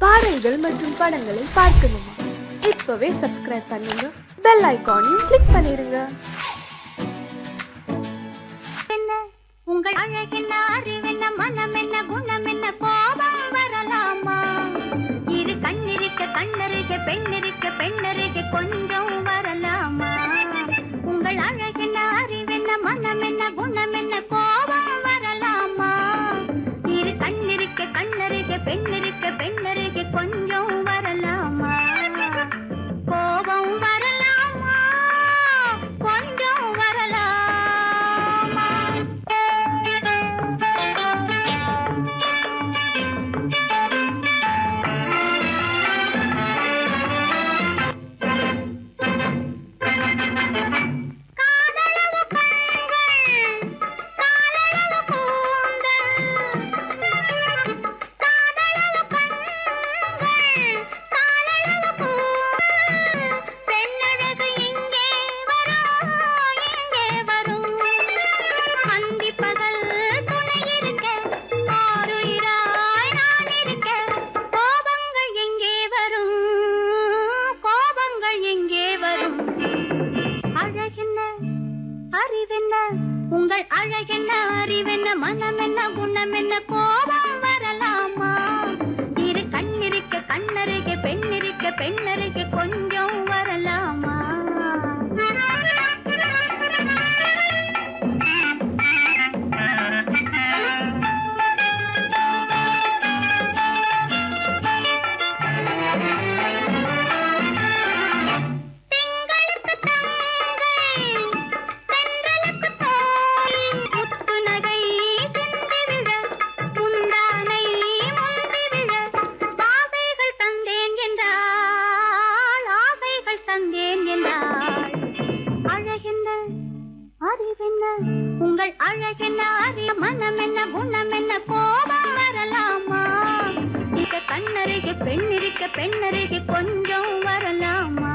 பாடல்கள் மற்றும் படங்களை பார்க்கணுமா? இப்பவே சப்ஸ்கிரைப் பண்ணுங்க, பெல் ஐகானையும் கிளிக் பண்ணிருங்க. உங்கள் அழகென்ன, அறிவென்ன, மனமென்ன, குணமென்ன, கோபம் வரலாமா? இரு கண்ணிருக்க கண்ணருக, பெண்ணிருக்க பெண்ணருக, கொஞ்சம் வரலாமா? உங்கள் அழகென்ன, அறிவென்ன, மனமென்ன, குணமென்ன, கோபம் வரலாமா? இரு கண்ணிருக்க கண்ணருக, பெண்ணிருக்க பெண்ணருக, கொஞ்சம் வரலாமா? கோபம் வரலாமா? கொஞ்சம் வரலாமா? உங்கள் அழகென்ன, அறிவென்ன, மனமென்ன, குணமென்ன, கோபம் வரலாமா? இரு கண்ணிருக்க கண்ணருக, பெண்ணிருக்க பெண்ணருக, கொஞ்சம் வரலாமா? உங்கள் அழகென்ன, அறிய, மனமென்ன, குணமென்ன, கோபம் வரலாமா? இத கண்ணருக பெண்ணிருக்க பெண்ணருக, கொஞ்சம் வரலாமா?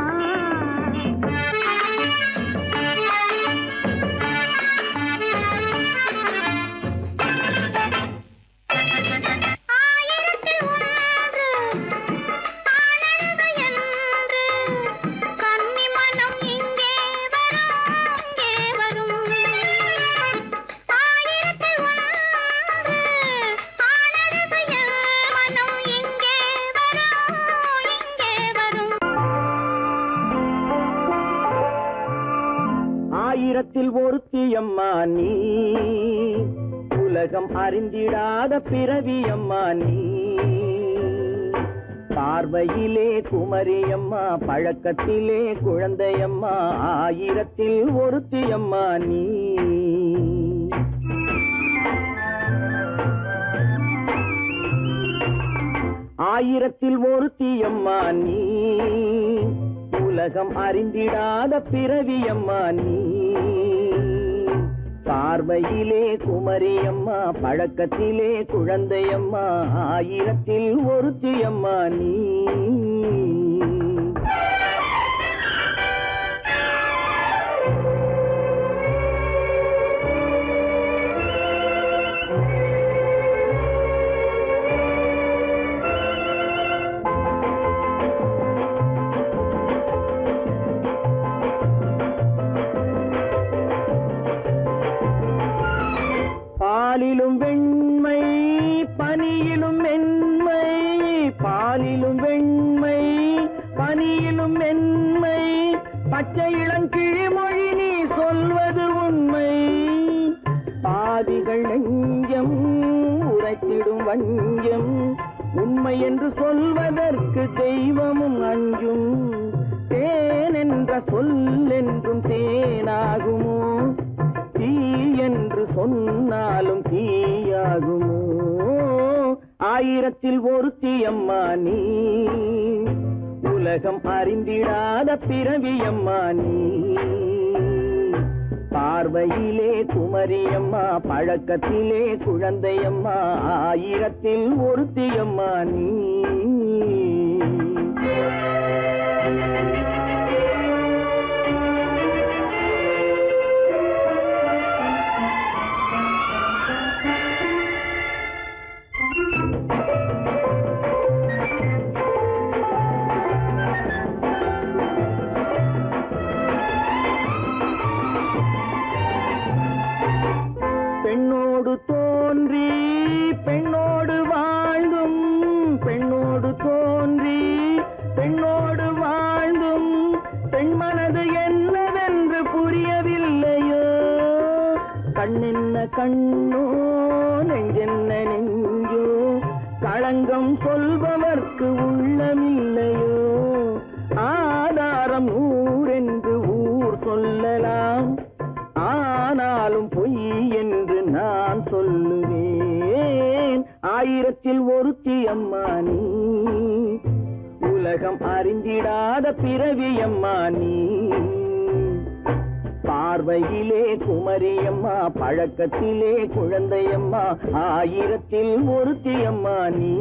ஆயிரத்தில் ஒருத்தியம்மா நீ, உலகம் அறிந்திடாத பிறவியம்மா நீ. பார்வையிலே குமரியம்மா, பழக்கத்திலே குழந்தையம்மா, ஆயிரத்தில் ஒருத்தியம்மா நீ. ஆயிரத்தில் ஒருத்தியம்மா நீ, உலகம் அறிந்திடாத பிறவியம்மா நீ. பார்வையிலே குமரியம்மா, பழக்கத்திலே குழந்தையம்மா, ஆயிரத்தில் ஒருத்தியம்மா நீ. பாலிலும் வெண்மை, பனியிலும் மென்மை, பாலிலும் வெண்மை, பனியிலும் மென்மை, பச்சை இளங்கிழிமொழி நீ சொல்வது உண்மை. பாதிகள் நெஞ்சம் உரைத்திடும் வஞ்சம், உண்மை என்று சொல்வதற்கு தெய்வமும் அஞ்சும். தேன் என்ற சொல் என்றும் தேனாகுமோ? தீ என்று சொன்னாலும் தீயாகுமோ? ஆயிரத்தில் ஒருத்தியம்மா நீ, உலகம் அறிந்திடாத பிறவியம்மா நீ. பார்வையிலே குமரியம்மா, பழக்கத்திலே குழந்தையம்மா, ஆயிரத்தில் ஒருத்தியம்மா நீ. கண்ணோ நெஞ்சென்ன நெஞ்சோ களங்கம் சொல்பவர்க்கு உள்ளமில்லையோ ஆதாரம் ஊரென்று ஊர் சொல்லலாம் ஆனாலும் பொய் என்று நான் சொல்லுவேன் ஆயிரத்தில் ஒருத்தி அம்மா நீ உலகம் அறிந்திடாத பிறவி அம்மா நீ பார்வையிலே குமரியம்மா பழக்கத்திலே குழந்தையம்மா ஆயிரத்தில் ஒருத்தி அம்மா நீ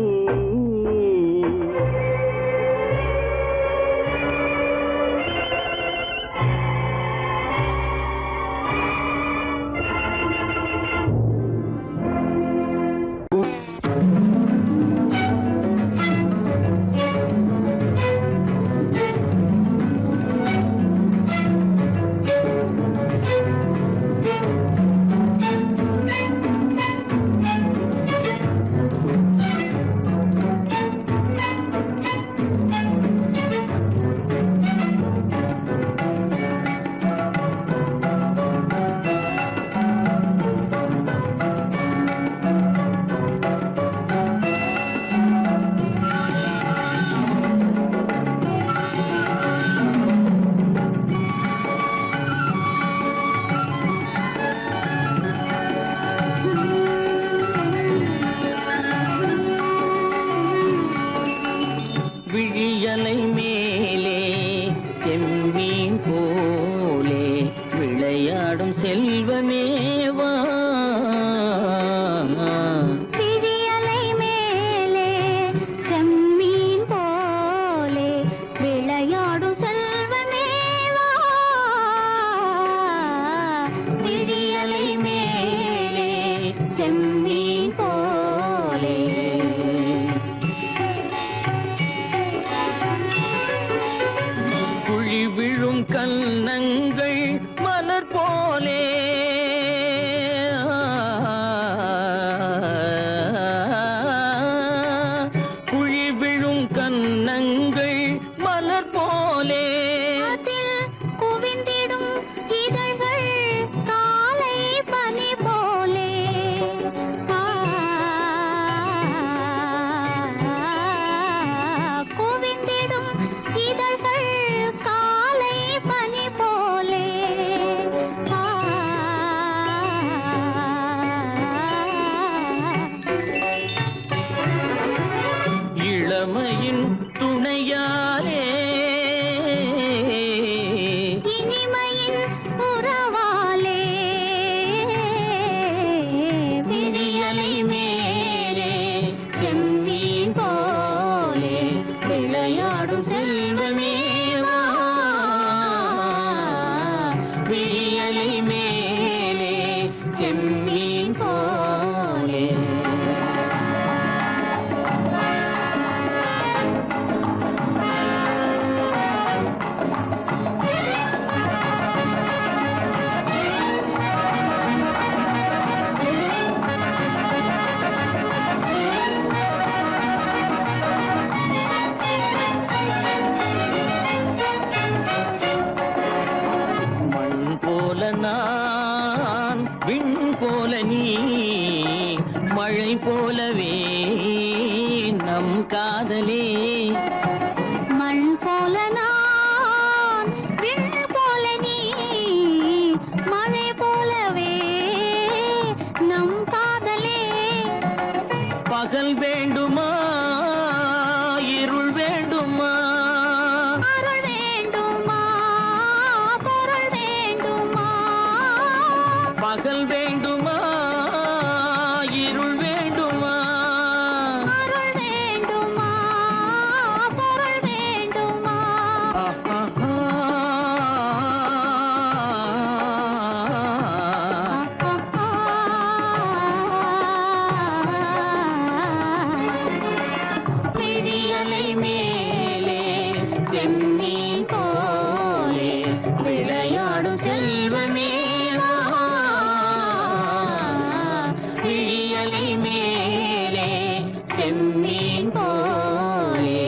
விழியலை மேலே செம்மீன் போலே விளையாடும் செல்வமேவா விழியலை மேலே செம்மீன் போலே விளையாடும் செல்வமேவா விழியலை மேலே செம்மீன் போலே குழி விழும் கன்னங்கள் மலர் போலே குழி விழும் கன்னங்கள் மலர் போலே அதில் குவிந்திடும் இதழ்கள் காலை பனி போலே குவிந்திடும் இதழ்கள் காலை பனி போலே இளமையின் துணையாலே இனிமையின் உறவாலே விழியலை மேலே செம்மீன் போலே விளையாடும் செல்வமேவா விழியலை மேலே செம்மீன் போலே மண் போல நான் விண் போல நீ மழை போலவே நம் காதலே மண் போல நான் விண் போல நீ மழை போலவே நம் காதலே பகல் வேண்டுமா இருள் வேண்டுமா அருள் வேண்டுமா பொருள் வேண்டுமா பகல் வேண்டுமா இருள் வேண்டுமா அருள் வேண்டுமா பொருள் வேண்டுமா விழியலை மேலே செம்மீன் போலே விளையாடும் செல்வமேவா விழியலை மேலே செம்மீன் போலே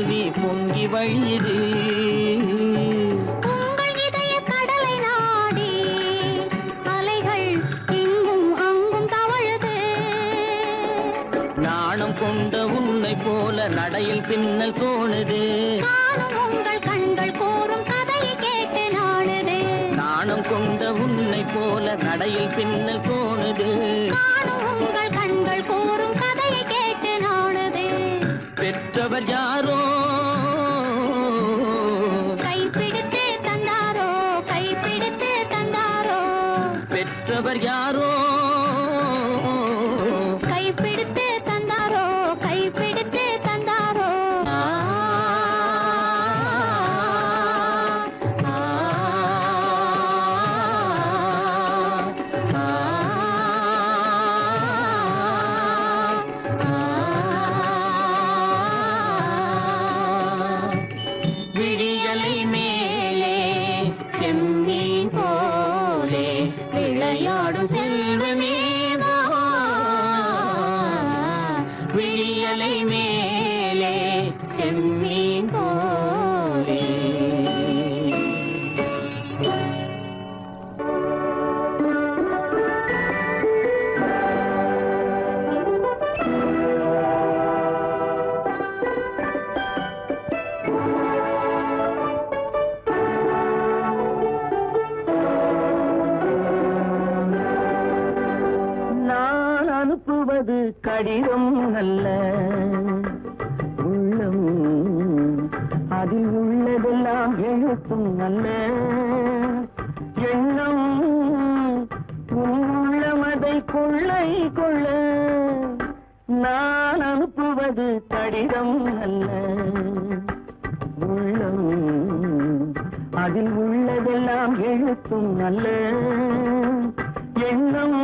அருவி பொங்கி வழியுது. உங்கள் இதய கடலை நாடி அலைகள் இங்கும் அங்கும் தவழுது. நாணம் கொண்ட உன்னை போல நடையில் பின்னல் தோணுது. நானும் உங்கள் கண்கள் கூறும் கதையை கேட்டு நாடுது. நாணம் கொண்ட உன்னை போல நடையில் பின்னல் தோணுது. நானும் உங்கள் கண்கள் கூறும் கதையை கேட்டு நாடுது. பெற்றவர் யாரோ கைப்பிடித்து தந்தாரோ, கைப்பிடித்து தந்தாரோ. பெற்றவர் யாரோ கைப்பிடித்து தந்தாரோ, கைப்பிடித்து தந்தாரோ. ஆ, ஆ, ஆ, விழியலை மேலே செம்மீன் போலே விளையாடும் செல்வமே வா. விழியலை மேலே செம்மீன் போலே. நான் அனுப்புவது கடிதம் அல்ல, உள்ளம் அதில் உள்ளதெல்லாம் எழுத்தும் அல்ல. எண்ணம் உன் உள்ளமதை கொள்ளை கொள்ள. நான் அனுப்புவது கடிதம் அல்ல, உள்ளம் அதில் உள்ளதெல்லாம் எழுத்தும் அல்ல. எண்ணம்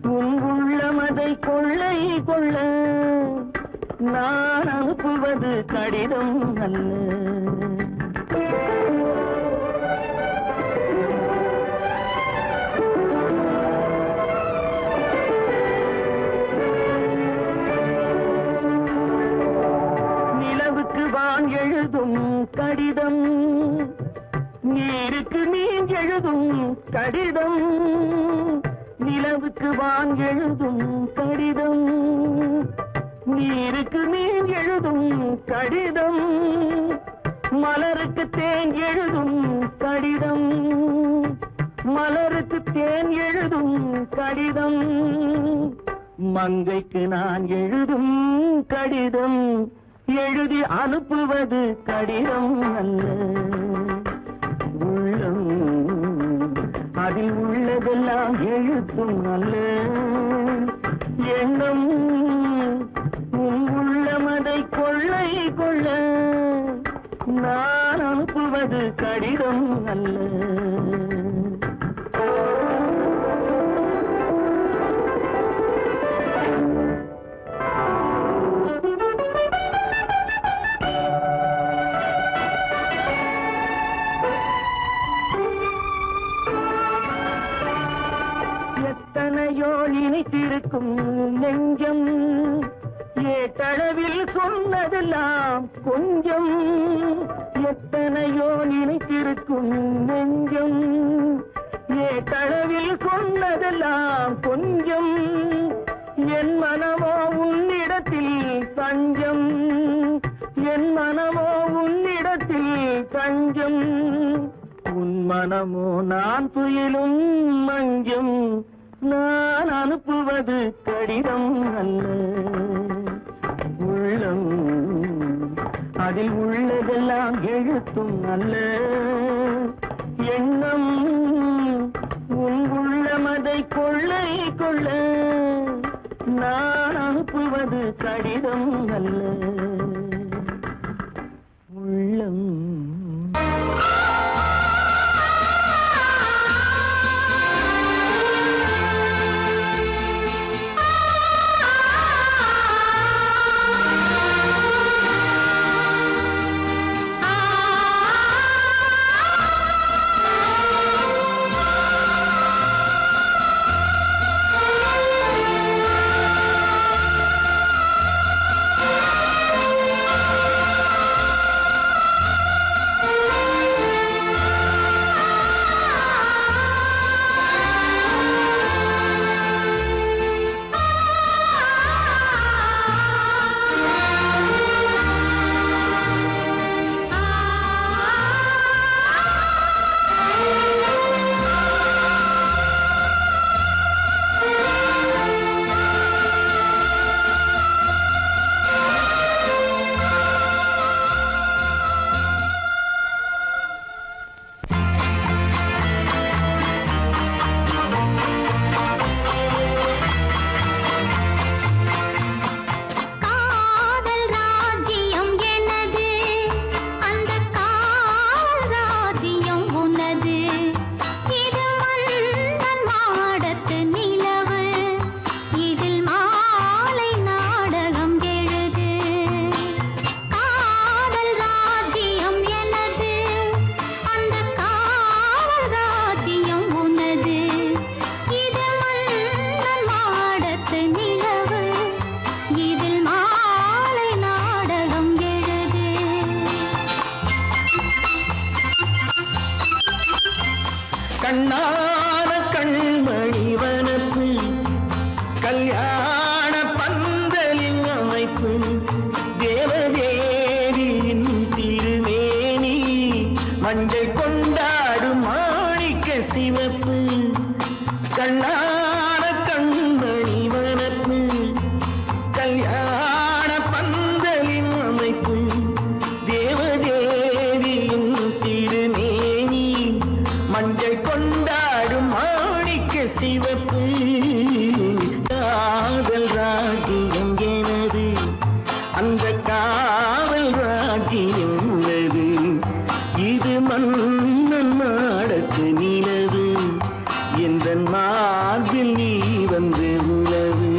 உன் உள்ளமதை கொள்ளை கொள்ள. நான் அனுப்புவது கடிதம் அல்ல. நிலவுக்கு வான் எழுதும் கடிதம், நீருக்கு நீர் எழுதும் கடிதம். நிலவுக்கு வான் எழுதும் கடிதம், நீருக்கு நீர் எழுதும் கடிதம். மலருக்கு தேன் எழுதும் கடிதம், மலருக்கு தேன் எழுதும் கடிதம். மங்கைக்கு நான் எழுதும் கடிதம், எழுதி அனுப்புவது கடிதம் அல்ல. உள்ளம் அதில் உள்ளதெல்லாம் எழுத்தும் அல்ல. எண்ணம் உன் உள்ளமதை கொள்ளை கொள்ள. நான் அனுப்புவது கடிதம் அல்ல. எத்தனையோ நினைத்திருக்கும் நெஞ்சம், ஏட்டளவில் சொன்னதெல்லாம் கொஞ்சம். எத்தனையோ நினைத்திருக்கும் நெஞ்சம், ஏட்டளவில் சொன்னதெல்லாம் கொஞ்சம். என் மனமோ உன்னிடத்தில் தஞ்சம், என் மனமோ உன்னிடத்தில் தஞ்சம். உன் மனமோ நான் துயிலும் மஞ்சம். நான் அனுப்புவது கடிதம் அல்ல. உள்ளம் அதில் உள்ளதெல்லாம் எழுத்தும் அல்ல. எண்ணம் உன் உள்ளமதை கொள்ளை கொள்ள. நான் அனுப்புவது கடிதம் அல்ல. உள்ளம் மஞ்சள் கொண்டாடும் மாணிக்க சிவப்பு கண்ணான கண்மணி வனப்பு கல்யாண பந்தலின் அமைப்பு தேவதேவியின் திருமேனி மஞ்சள் கொண்டாடும் மாணிக்க சிவப்பு காதல் ராஜ்யம் எனது அந்த காவல் ராஜ்யம் உள்ளது இது மன்னன் மாடத்து நிலவு எந்த மார்பில் நீ வந்து உலவு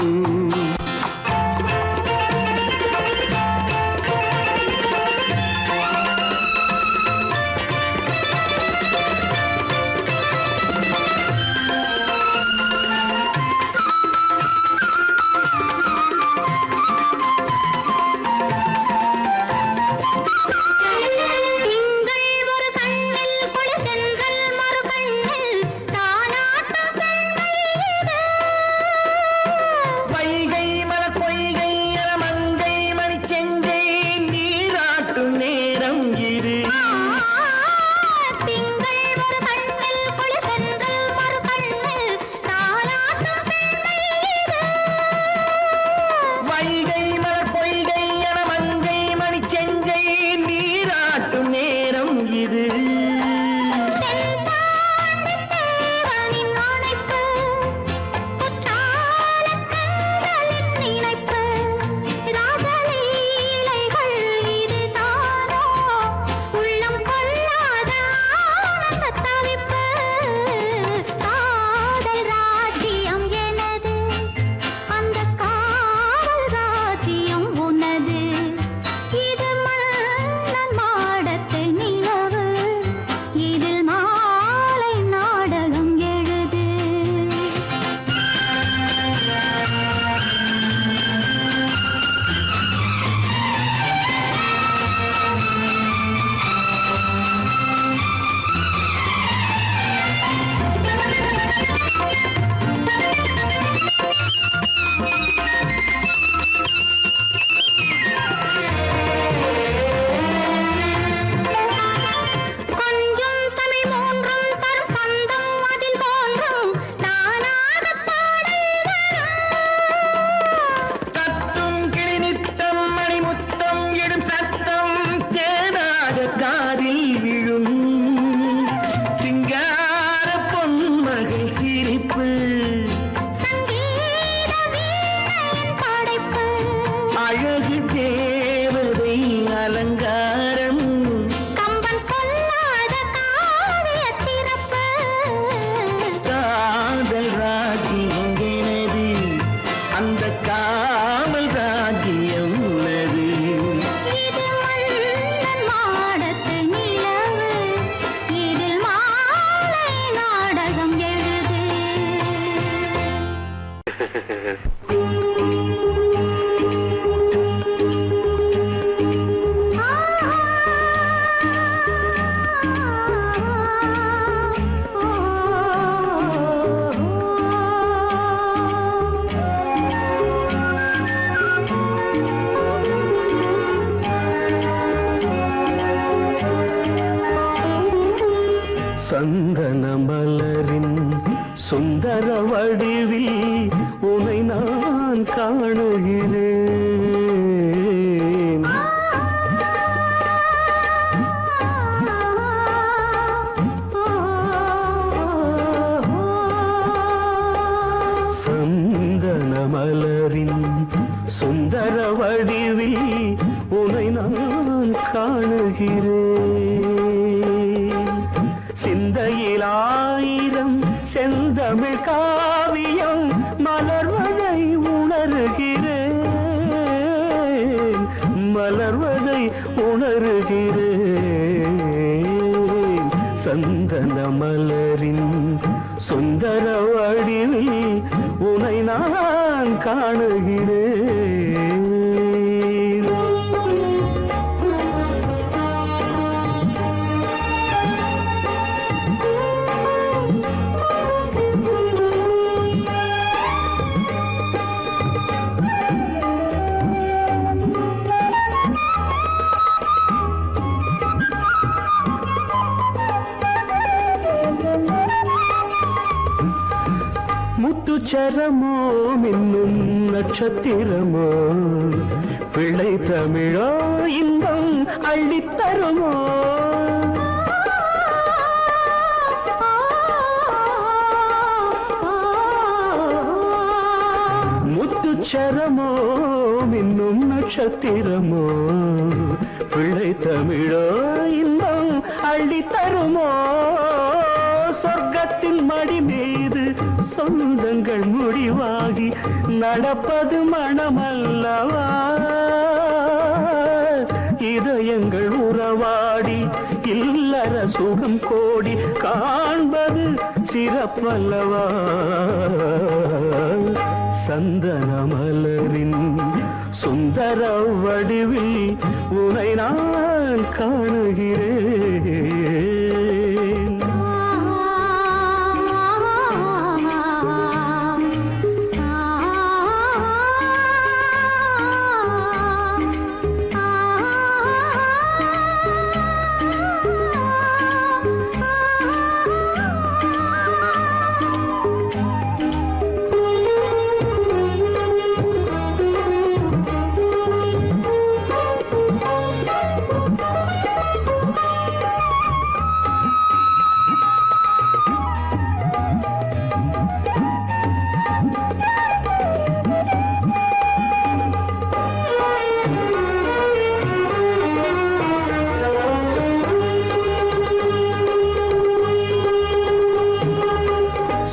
சந்தன மலரின் சுந்தர வடிவில் உனை நான் காணுகிறேன். சந்தன மலரின் சுந்தர வடிவில் உனை நான் காணுகிறேன். சிந்தையில் ஆயிரம் செந்தமிழ் காவியம் மலர்வதை உணர்கிறேன், மலர்வதை உணர்கிறேன். சந்தன மலரின் சுந்தர வடிவில் உனை நான் காணுகிறேன். முத்துச்சரமோ மின்னும் நட்சத்திரமோ பிள்ளை தமிழோ இன்பம் அள்ளித்தருமோ முத்துச்சரமோ மின்னும் நட்சத்திரமோ பிள்ளை தமிழோ இன்பம் அள்ளித்தருமோ சொர்க்கத்தின் மடி மீது சொந்தங்கள் முடிவாகி நடப்பது மனமல்லவா இதயங்கள் உறவாடி இல்லற சுகம் கோடி காண்பது சிறப்பல்லவா சந்தன மலரின் சுந்தர வடிவில் உனை நான் காணுகிறேன்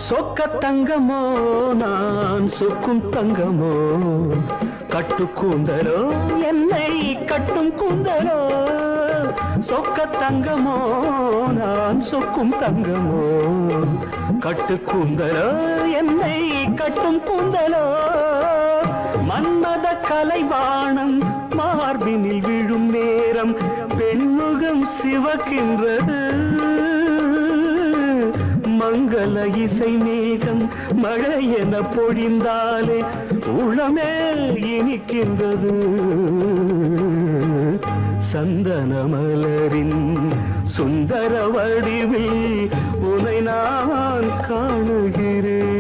சொக்க தங்கமோ நான் சொக்கும் தங்கமோ கட்டு கூந்தலோ என்னை கட்டும் கூந்தலோ சொக்க தங்கமோ நான் சொக்கும் தங்கமோ கட்டு கூந்தலோ என்னை கட்டும் கூந்தலோ மன்மத கலைவாணம் மார்பினில் விழும் நேரம் பெண்முகம் சிவக்கின்றது மங்கள இசை மேகம் மழை என பொழிந்தாலே உளமே இனிக்கின்றது சந்தன மலரின் சுந்தர வடிவில் உனை நான் காணுகிறேன்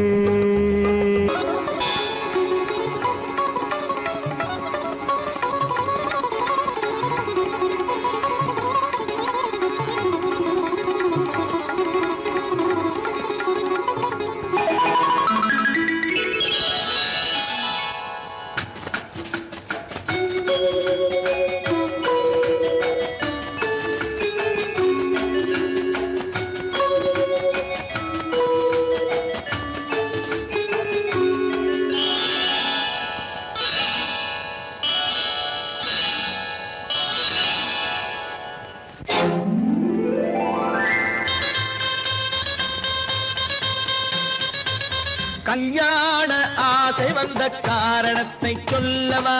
கல்யாண ஆசை வந்த காரணத்தை சொல்லவா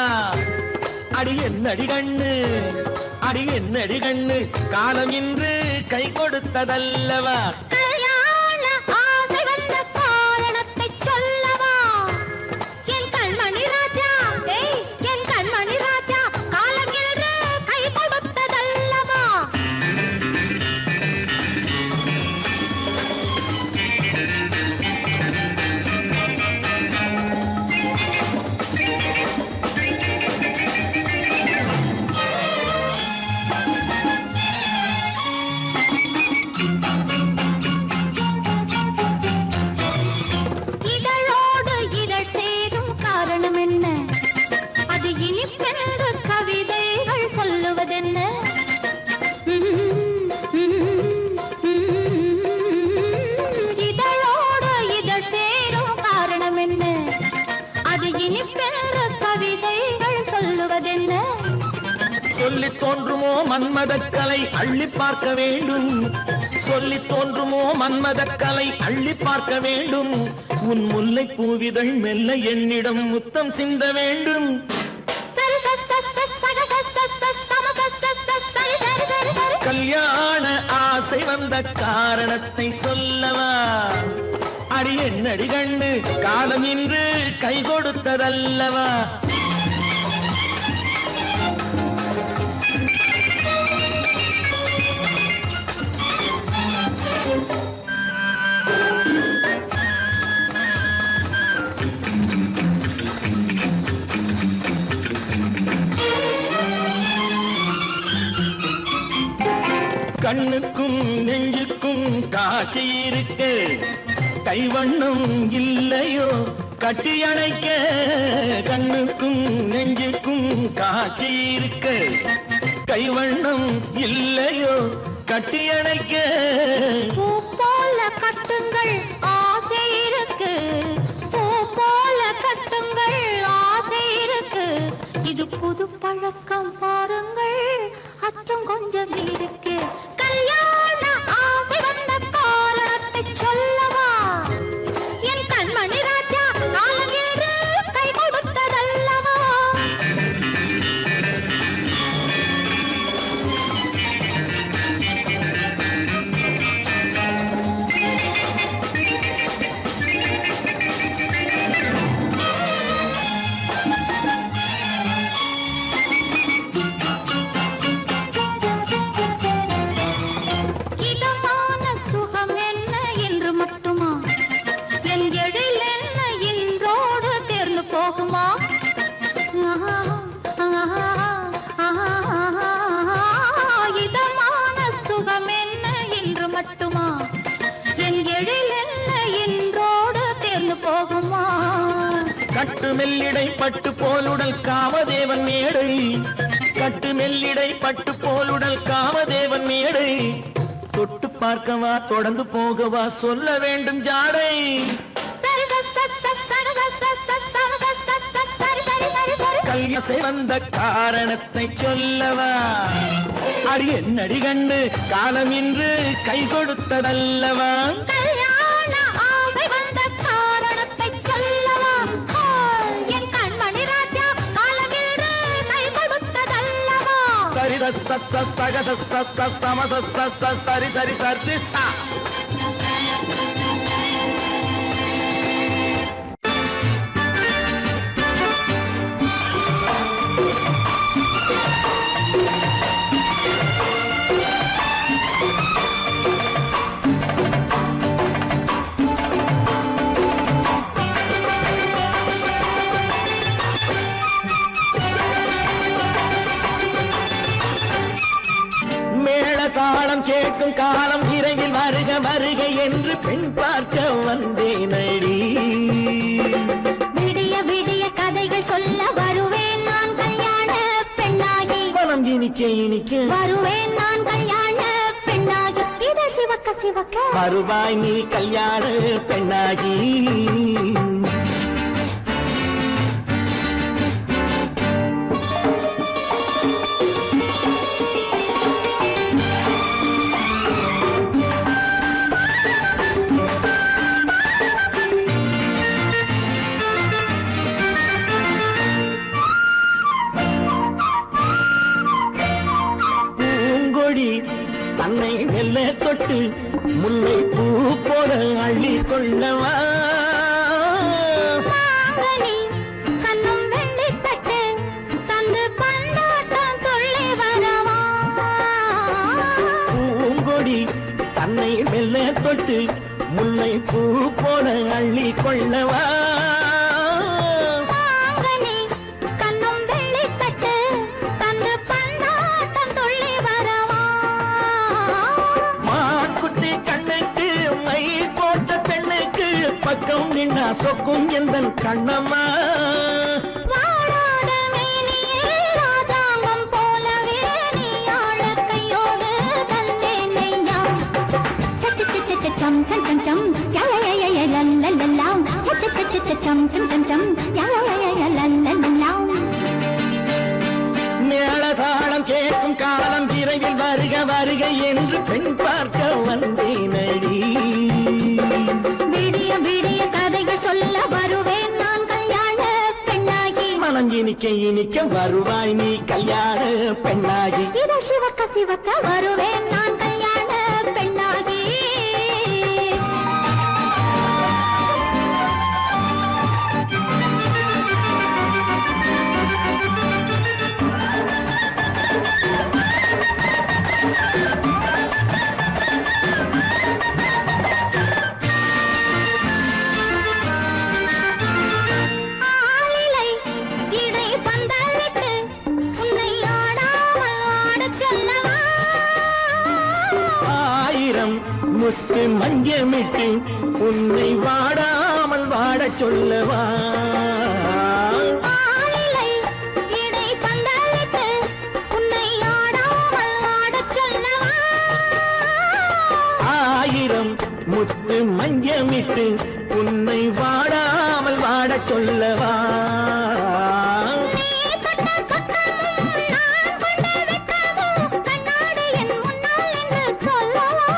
அடி என்னடி கண்ணு அடி என்னடி கண்ணு காலம் இன்று கை கொடுத்ததல்லவா கல்யாண ஆசை வந்த காரணத்தை சொல்லவா என் கண்மணி ராஜா என் கண்மணி ராஜா காலம் என்று கை கொடுத்ததல்லவா சொல்லி தோன்றுமோ மன்மதக்கலை அள்ளி பார்க்க வேண்டும் சொல்லி தோன்றுமோ மன்மதக்கலை அள்ளி பார்க்க வேண்டும் உன் முல்லை பூவிதழ் மெல்ல என்னிடம் முத்தம் சிந்த வேண்டும் கல்யாண ஆசை வந்த காரணத்தை சொல்லவா அடி என்னடி கண்ணு காலம் இன்று கை கொடுத்ததல்லவா கண்ணுக்கும் நெஞ்சுக்கும் காட்சி இருக்கு, கைவண்ணம் இல்லையோ கட்டி அணைக்க. கண்ணுக்கும் நெஞ்சுக்கும் காட்சி இருக்கு, கைவண்ணம் இல்லையோ கட்டி அணைக்க. பூ போல கட்டுங்கள் ஆசை இருக்கு, பூ போல கட்டுங்கள் ஆசை இருக்கு. இது புது பழக்கம் பாருங்கள், அச்சம் கொஞ்சம் இருக்கு. கல்யாண ஆசை வந்த காரணத்தை சொல்லவா? என் கண்மணி ராஜா நாளேறு கை கொடுத்ததல்லவா? இதமான சுகம் என்ன என்று மட்டுமா? என் எழில் என்ன இன்றோடு தேர்ந்து போகுமா? இதமான சுகம் என்ன என்று மட்டுமா? என் எழில் என்ன இன்றோடு தேர்ந்து போகுமா? கட்டு மெல்லிடை பட்டு போலுடல் காமதேவன் மேடை, கட்டு மெல்லிடை பட்டு போலுடல் காமதேவன் மேடை. தொட்டு பார்க்கவா தொடர்ந்து போகவா சொல்ல வேண்டும் ஜாடை. கல்யாசை வந்த காரணத்தை சொல்லவா? அடி என்னடி கண்டு காலம் இன்று கை கொடுத்ததல்லவா? கல்யாண ஆசை வந்த காரணத்தை சொல்லவா? என் கண்மணி ராஜா காலமின்று கை கொடுத்ததல்லவா? சரி சக சம சரி சரி சரி சா. தாளம் கேட்கும் காலம் விரைவில் வருக வருக என்று பெண் பார்க்க வந்தேனடி. விடிய விடிய கதைகள் சொல்ல வருவேன் நான் கல்யாண பெண்ணாகி. மனம் இனிக்க இனிக்க வருவேன் நான் கல்யாண பெண்ணாகி. இது சிவக்க சிவக்க வருவாய் நீ கல்யாண பெண்ணாகி. தன்னை மெல்ல தொட்டு முல்லை பூ போல அள்ளி கொள்ளவா? மாங்கனி கண்ணும் வெள்ளி தட்டு தந்து பந்தாட்டம் துள்ளி வரவா? பூங்கொடி தன்னை மெல்ல தொட்டு முல்லை பூ போல அள்ளி கொள்ளவா? மாங்கனி கண்ணும் வெள்ளி தட்டு தந்து பந்தாட்டம் துள்ளி வரவா? மாக்குட்டி கண்ணுக்கு மை போட்ட பெண்ணுக்கு பக்கம் நின்னா சொக்கும் எந்தன் கண்ணம்மா. வாடாத மேனியே ராதாங்கம் போலவே நீ ஆழ கையோடு தந்தேன் நெய்யா. சம் சம் சம் சம் யா யா யா யா லல்லல்லா. சம் சம் சம் சம் யா யா யா யா லல்லல்லா. மேளதாளம் கேட்கும் காலம் விரைவில் வருக வருக என்று பெண் பார்க்க வந்தேனடி. விடிய விடிய கதைகள் சொல்ல வருவேன் நான் கல்யாண பெண்ணாகி. மனம் இனிக்க இனிக்க வருவாய் நீ கல்யாண பெண்ணாகி. இது சிவக்க சிவக்க வருவேன் நான் கல்யாண பெண்ணாகி. ஆளிலை இடை பந்தலிட்டு உன்னை ஆடாமல் ஆடச் சொல்லவா? முத்து மஞ்சமிட்டு உன்னை வாடாமல் வாடச் சொல்லவா ஆளிலை இடை பந்தலிட்டு உன்னை ஆடாமல் ஆடச் சொல்லவா ஆயிரம் முத்து மஞ்சமிட்டு உன்னை வாடாமல் வாடச் சொல்லவா நீ தொட்ட பக்கமும் நான் கொண்ட வெட்கமும் கண்ணாடி என் முன்னால் என்று சொல்லவா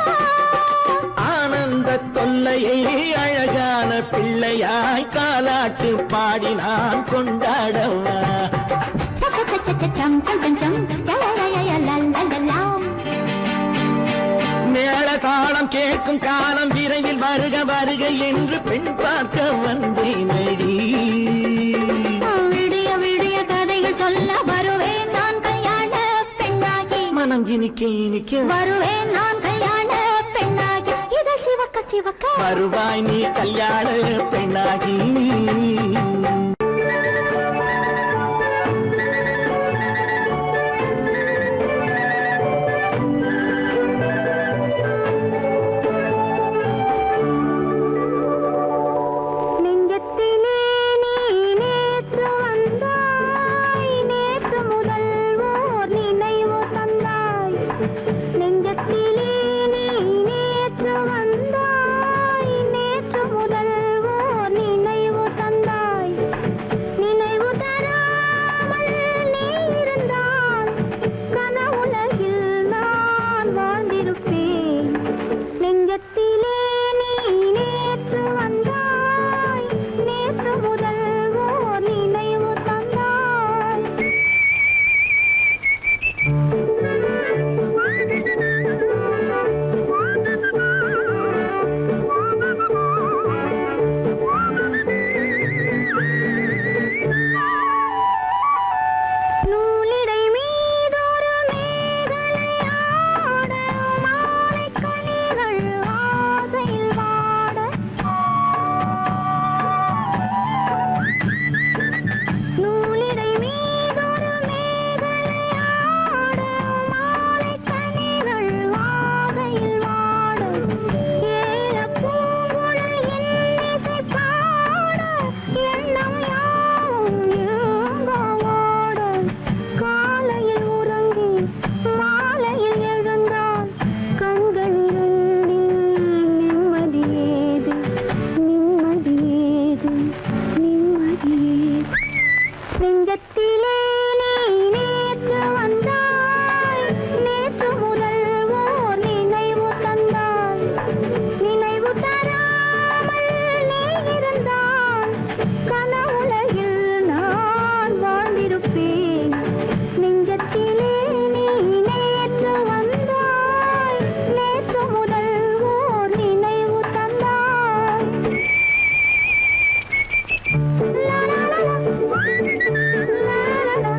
ஆனந்த தொல்லையை அழகான பிள்ளையாய் காலாட்டு பாடி நான் கொண்டாடவா சம் சம் சம் சம் லலலலலலலலலாம் மேள தாளம் கேட்கும் காலம் விரைவில் வருக வருக என்று பெண் பார்க்க வந்தேனடி விடிய விடிய கதைகள் சொல்ல வருவேன் நான் கல்யாண பெண்ணாகி மனம் இனிக்க வருவேன் நான் கல்யாண பெண்ணாகி இதழ் சிவக்க சிவக்க வருவாய் நீ கல்யாண பெண்ணாகி நெஞ்சத்திலே நீ நேற்று வந்தாய் நேற்று முதல் ஓர் நினைவு தந்தாய் நெஞ்சத்திலே நீ நேற்று வந்தாய் நேற்று முதல் ஓர் நினைவு தந்தாய் நினைவு தராமல் நீ இருந்தால் கனவுலகில் நான் வாழ்ந்திருப்பேன் நெஞ்சத்திலே நீ நேற்று வந்தாய் நேற்று முதல் ஓர் நினைவு தந்தாய் நூலிடை மீதொரு மேகலையாட மாலைக் கனிகள் ஆசையில் வாட நூலிடை மீதொரு மேகலையாட மாலைக் கனிகள் ஆசையில் வாட ஏலப் பூங்குழல் இன்னிசை பாட எண்ணம் யாவும் ஏங்கவாட காலையில் உறங்கி மாலையில் எழுந்தான் கண்கள் இரண்டில் நிம்மதியேது நிம்மதியேது நிம்மதியேது நெஞ்சத்திலே நீ நேற்று வந்தாய் நேற்று முதல் ஓர் நினைவு தந்தாய் நினைவு தராமல் நீ இருந்தால் கனவுலகில் நான் வாழ்ந்திருப்பேன் நெஞ்சத்திலே நீ நேற்று வந்தாய் நேற்று முதல் ஓர் நினைவு தந்தாய் லா லா லா லா லா லா லா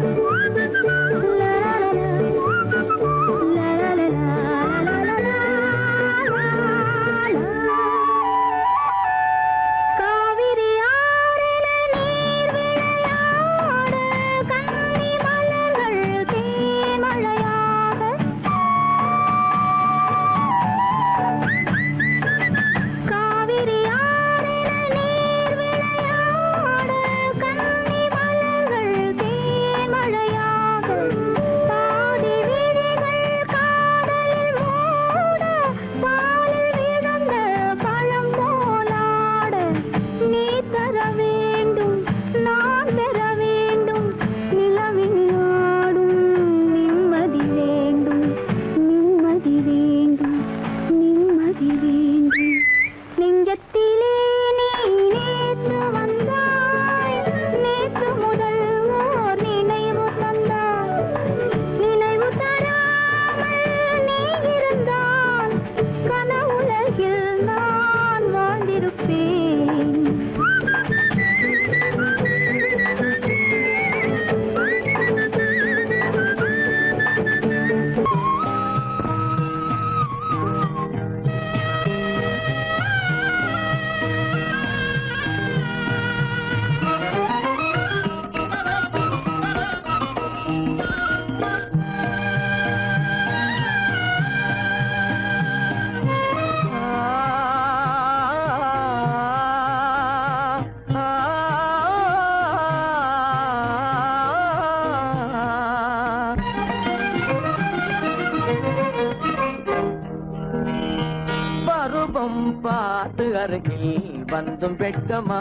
பார்த்து அருகில் வந்தும் வெட்கமா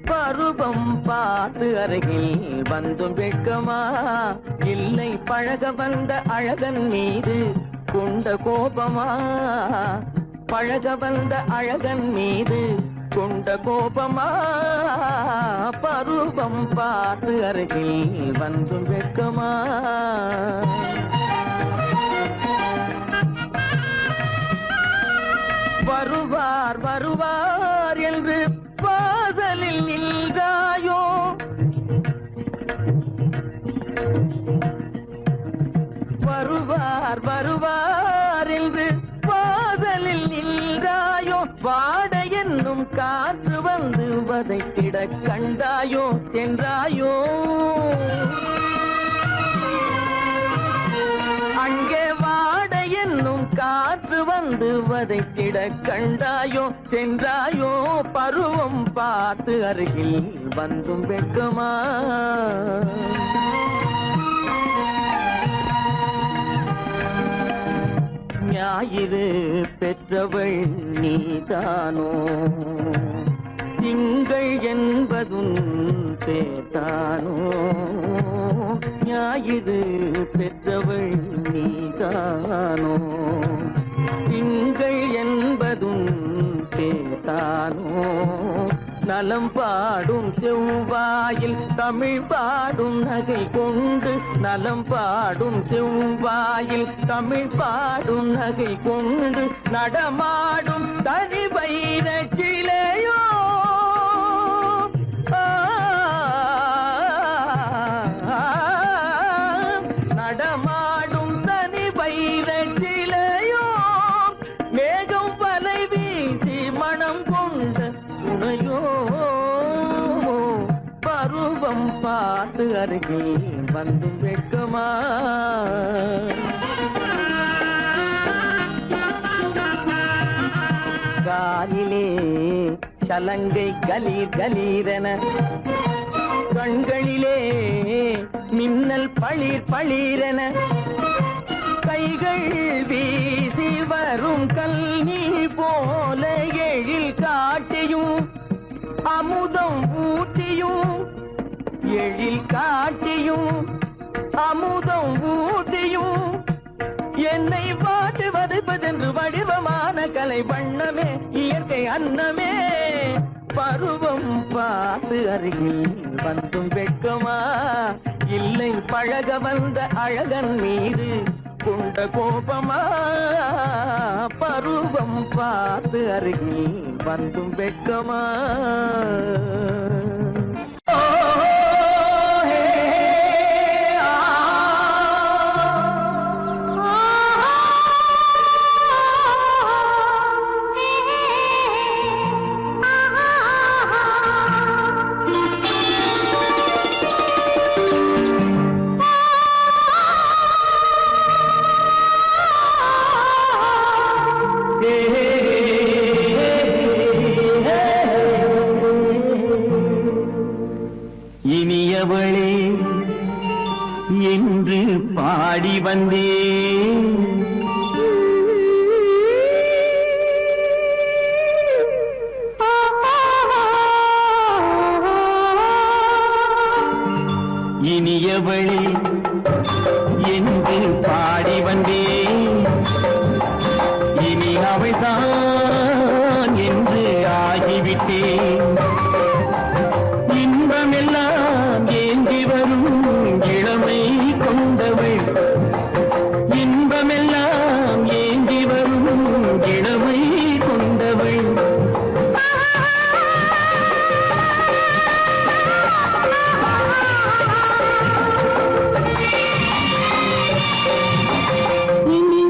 பருவம் பார்த்து அருகில் வந்தும் வெட்கமா இல்லை பழக வந்த அழகன் மீது கொண்ட கோபமா பழக வந்த அழகன் மீது கொண்ட கோபமா பருவம் பார்த்து அருகில் வந்தும் வெட்கமா வருவார் வருவார் என்று வாசலில் நின்றாயோ வருவார் வருவார் என்று வாசலில் நின்றாயோ வாட என்னும் காற்று வந்து வதைத்திட கண்டாயோ சென்றாயோ அங்கே வாட என்னும் காற்று வந்து வதைத்திட கண்டாயோ சென்றாயோ பருவம் பார்த்து அருகில் வந்தும் வெட்கமா ஞாயிறு பெற்றவள் நீதானோ திங்கள் என்பதும் பேத்தானோ ஞாயிறு பெற்றவள் நீதானோ திங்கள் என்பதும் பேத்தானோ நலம் பாடும் செவ்வாயில் தமிழ் பாடும் நகை கொண்டு நலம் பாடும் செவ்வாயில் தமிழ் பாடும் நகை கொண்டு நடமாடும் தனி வைர சிலையோ நடமாடும் தனி வைர சிலையோ மேகம் வலை வீசி மனம் கொண்ட துணையோ பருவம் பார்த்து அருகில் வந்து வெட்கமா காலிலே சலங்கை கலீர் கலீரென கண்களிலே மின்னல் பளிர் பளிரென கைகள் வீசி வரும் கல்வி போல எழில் காட்டியும் அமுதம் ஊட்டியும் எழில் காட்டியும் அமுதம் ஊட்டியும் என்னை பாட்டு வதைப்பதென்று வடிவமான கலை வண்ணமே இயற்கை அன்னமே பருவம் பார்த்து அருகில் வந்தும் வெட்கமா இல்லை பழக வந்த அழகன் மீது கொண்ட கோபமா பருவம் பார்த்து அருகில் வந்தும் வெட்கமா இனியவளே என்று பாடி வந்தேன் இனியவளே என்று பாடி வந்தேன் இனி அவள்தான் என்று ஆகிவிட்டேன் இன்பமெல்லாம் ஏந்தி வரும் இளமை கொண்டவள் இன்பமெல்லாம் ஏந்தி வரும் இளமை கொண்டவள் இனி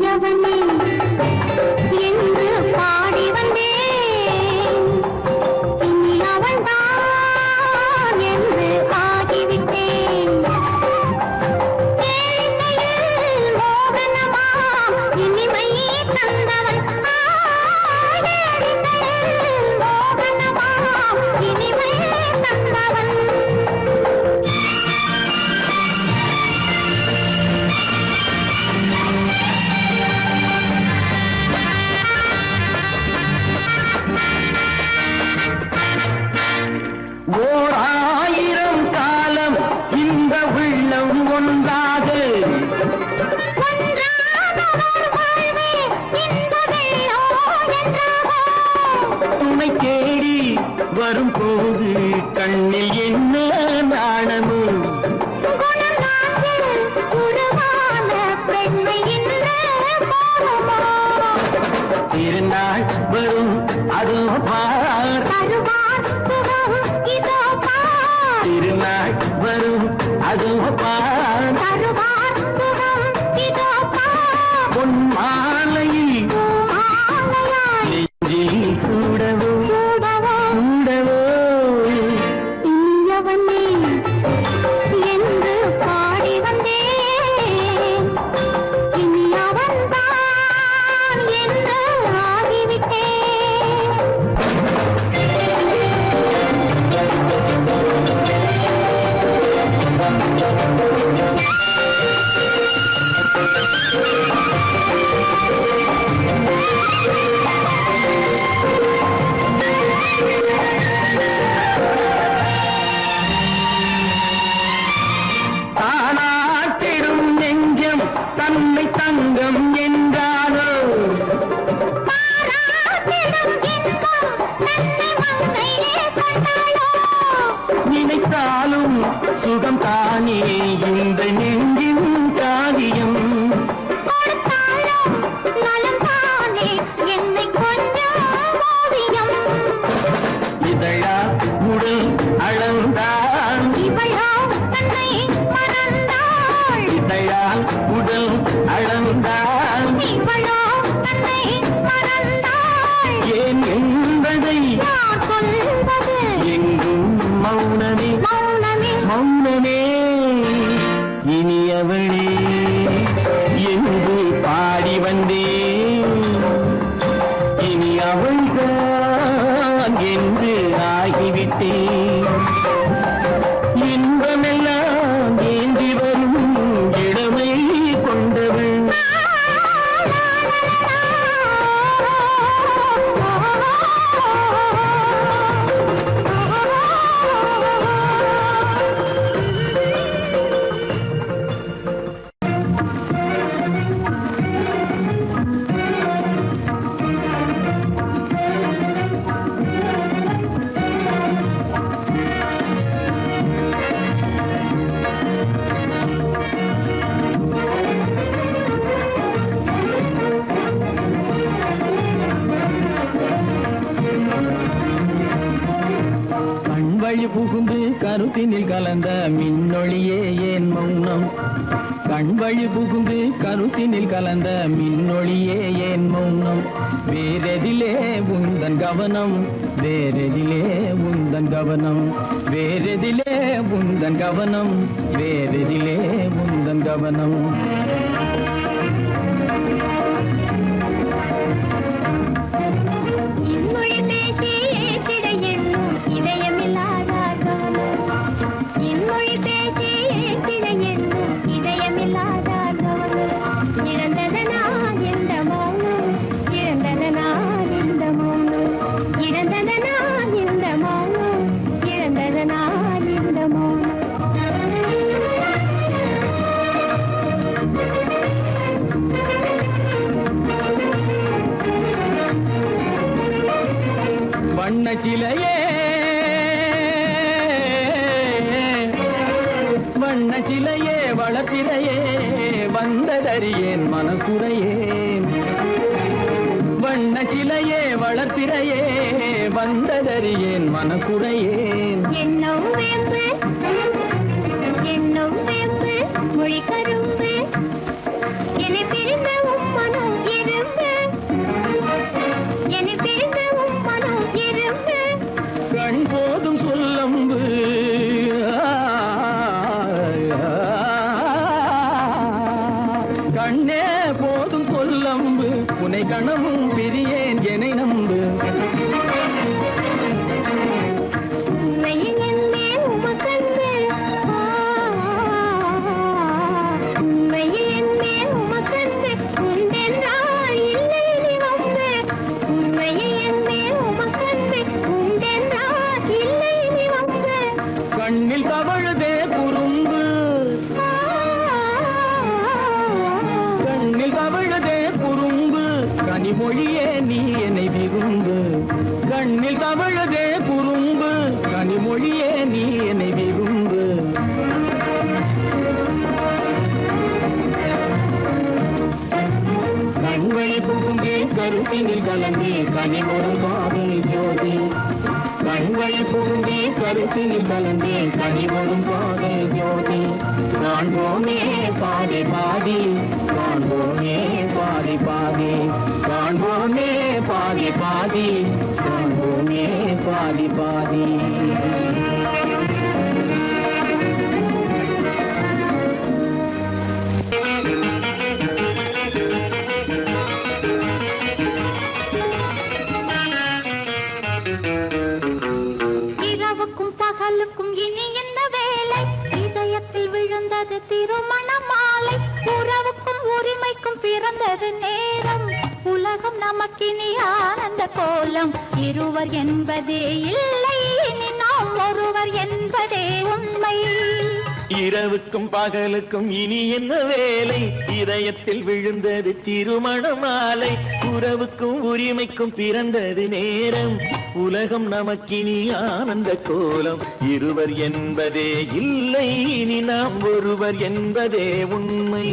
அதுவப்பா தருவார் சுகம் இதோ பார் பொன் மாலையில் மாலையாய் நெஞ்சில் சூடவோ சூடவோ சூடவோ இனியவனே என்று பாடி வந்தேன் இனி அவன்தான் என்று ஆகிவிட்டேன் தானாட்டிடும் நெஞ்சம் தன்னை தங்கம் என்றாரோ பாராட்டிடும் இன்பம் தன்னை மங்கையே கண்டாளோ நினைத்தாலும் சுகம் தானே இந்த நெஞ்சின் காரியம் கொடுத்தாலும் நலம் தானே என்னை கொஞ்சம் ஓவியம் இதழா உடல் அளந்தான் இவளோ தன்னை மறந்தாள் இதழால் உடல் அளந்தான் இவளோ தன்னை மறந்தாள் ஏன் என்பதை யார் சொல்வது எங்கும் மௌனமே மௌனமே மௌனமே இனியவளே என்று பாடி வந்தேன் இனி அவள்தான் என்று ஆகிவிட்டேன் இன்பமெல்லாம் ஏந்தி வரும் இளமை கொண்டவள் கண்வழி புகுந்து கருத்தினில் கலந்த மின்னொளியே ஏன் மௌனம் கண்வழி புகுந்து கருத்தினில் கலந்த மின்னொளியே ஏன் மௌனம் வேறெதிலே உந்தன் கவனம் வேறெதிலே உந்தன் கவனம் வேறெதிலே உந்தன் கவனம் வேறெதிலே உந்தன் கவனம் இன்மொழி பேசி ஏற்றிட எண்ணும் இதயமில்லாதார்தானோ இன்மொழி பேசி ஏற்றிட எண்ணும் இதயமில்லாதார்தானோ இழந்ததனா இந்த மௌனம் இழந்ததனா இந்த மௌனம் இழந்ததனா இந்த மௌனம் இழந்ததனா இந்த மௌனம் வண்ண சிலையே வண்ண சிலையே வளர்த்திரையே வந்ததறியேன் மனக்குறையேன் வண்ண சிலையே வளர்த்திரையே வந்ததறியேன் மனக்குறையேன் என்னும் வேம்பு மொழி கரும்பு என்னை பிரிந்த உம்மனம் இரும்பு என்னை பிரிந்த உம்மனம் இரும்பு கண் போதும் சொல்லம்பு கண்ணே போதும் சொல்லம்பு உனை கணமும் பிரியேன் என்னை நம்பு உண்மையில் என்னே உமக்கன்று உண்மையில் என்னே உமக்கன்று உண்டென்றால் இல்லை நீ வம்பு உண்மையில் என்னே உமக்கன்று உண்டென்றால் இல்லை நீ வம்பு கண்ணில் தவழுதே குறும்பு கண்ணில் தவழுதே குறும்பு கனிமொழியே நீ என்னை விரும்பு கண்ணில் தவழுதே குறும்பு கனிமொழியே நீ என்னை விரும்பு கண்வழி புகுந்தே கருத்தினில் கலந்து கனிமொரு காதல் ஜோதி கண்வழி மழை பூண்டி கருத்தில் கலந்தே கனிவரும் பாதை ஜோதி காண்போமே பாதி பாதி காண்போமே பாதி பாதி காண்போமே பாதி பாதி காண்போமே பாதி பாதி இரவுக்கும் பகலுக்கும் இனி என்ன வேலை இதயத்தில் விழுந்தது திருமண மாலை உறவுக்கும் உரிமைக்கும் பிறந்தது நேரம் உலகம் நமக்கினி ஆனந்த கோலம் இருவர் என்பதே இல்லை இனி நாம் ஒருவர் என்பதே உண்மை இரவுக்கும் பகலுக்கும் இனி என்ன வேலை இதயத்தில் விழுந்தது திருமண மாலை உறவுக்கும் உரிமைக்கும் பிறந்தது நேரம் உலகம் நமக்கினி ஆனந்த கோலம் இருவர் என்பதே இல்லை இனி நாம் ஒருவர் என்பதே உண்மை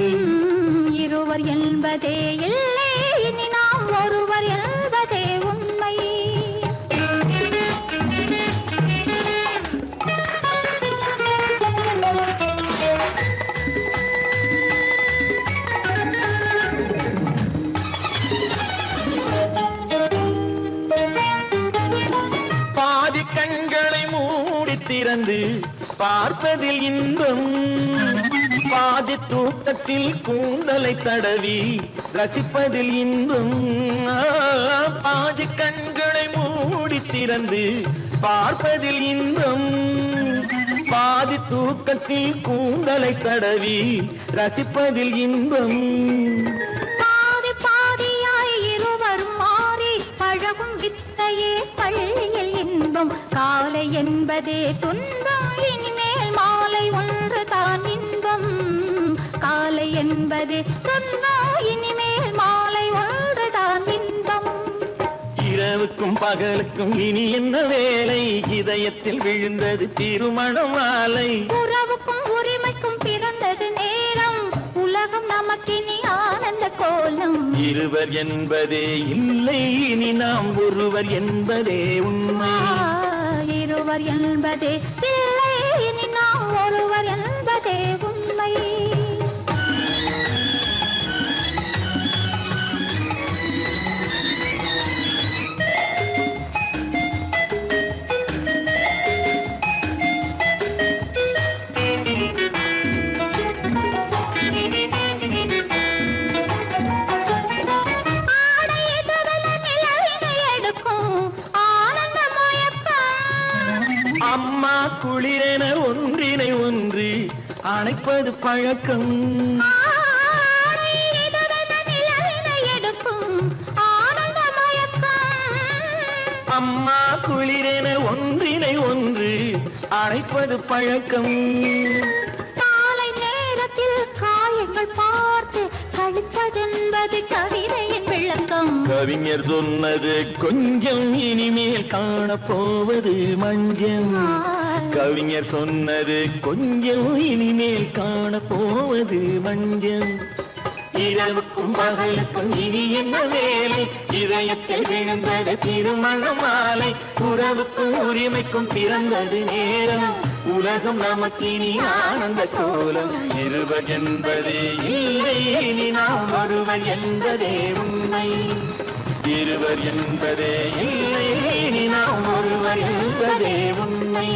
இருவர் என்பதே இல்லை இனி நாம் ஒருவர் என்பதே உண்மை பாதி கண்களை மூடி திறந்து பார்ப்பதில் இன்பம் பாதி தூக்கத்தில் கூந்தலை தடவி ரசிப்பதில் இன்பம் பாதி கண்களை மூடி திறந்து பார்ப்பதில் இன்பம் பாதி தூக்கத்தில் கூந்தலை தடவி ரசிப்பதில் இன்பம் பாதி பாதியாய் இருவரும் மாறி பழகும் வித்தையே பள்ளியில் இன்பம் காலை என்பதே துன்பம் இனிமேல் மாலை ஒன்று தான் இன்பம் காலை என்பதே துன்பம் இனிமேல் மாலை ஒன்று தான் இன்பம் இரவுக்கும் பகலுக்கும் இனி என்ன வேலை இதயத்தில் விழுந்தது திருமண மாலை உறவுக்கும் உரிமைக்கும் பிறந்தது நேரம் உலகம் நமக்கினி ஆனந்த கோலம் இருவர் என்பதே இல்லை இனி நாம் ஒருவர் என்பதே உண்மை இருவர் என்பதே இல்லை இனி நாம் ஒருவர் என்பதே உண்மை அம்மா குளிரென ஒன்றினை ஒன்று அணைப்பது பழக்கம் அம்மா குளிரென ஒன்றினை ஒன்று அணைப்பது பழக்கம் காலை நேரத்தில் காயங்கள் பார்த்து கழிப்பதென்பது கவிதையின் விளக்கம் கவிஞர் சொன்னது கொஞ்சம் இனிமேல் காணப்போவது மஞ்சள் கவிஞர் சொன்னது கொஞ்சம் இனிமேல் காணப்போவது மஞ்சள் இரவுக்கும் பகலுக்கும் இனி என்ன வேலை இதயத்தில் விழுந்தது திருமண மாலை உறவுக்கும் உரிமைக்கும் பிறந்தது நேரம் உலகம் நமக்கினி ஆனந்த கோலம் இருவர் என்பதே இல்லை இனி நாம் ஒருவர் என்பதே உண்மை இருவர் என்பதே இல்லை இனி நாம் ஒருவர் என்பதே உண்மை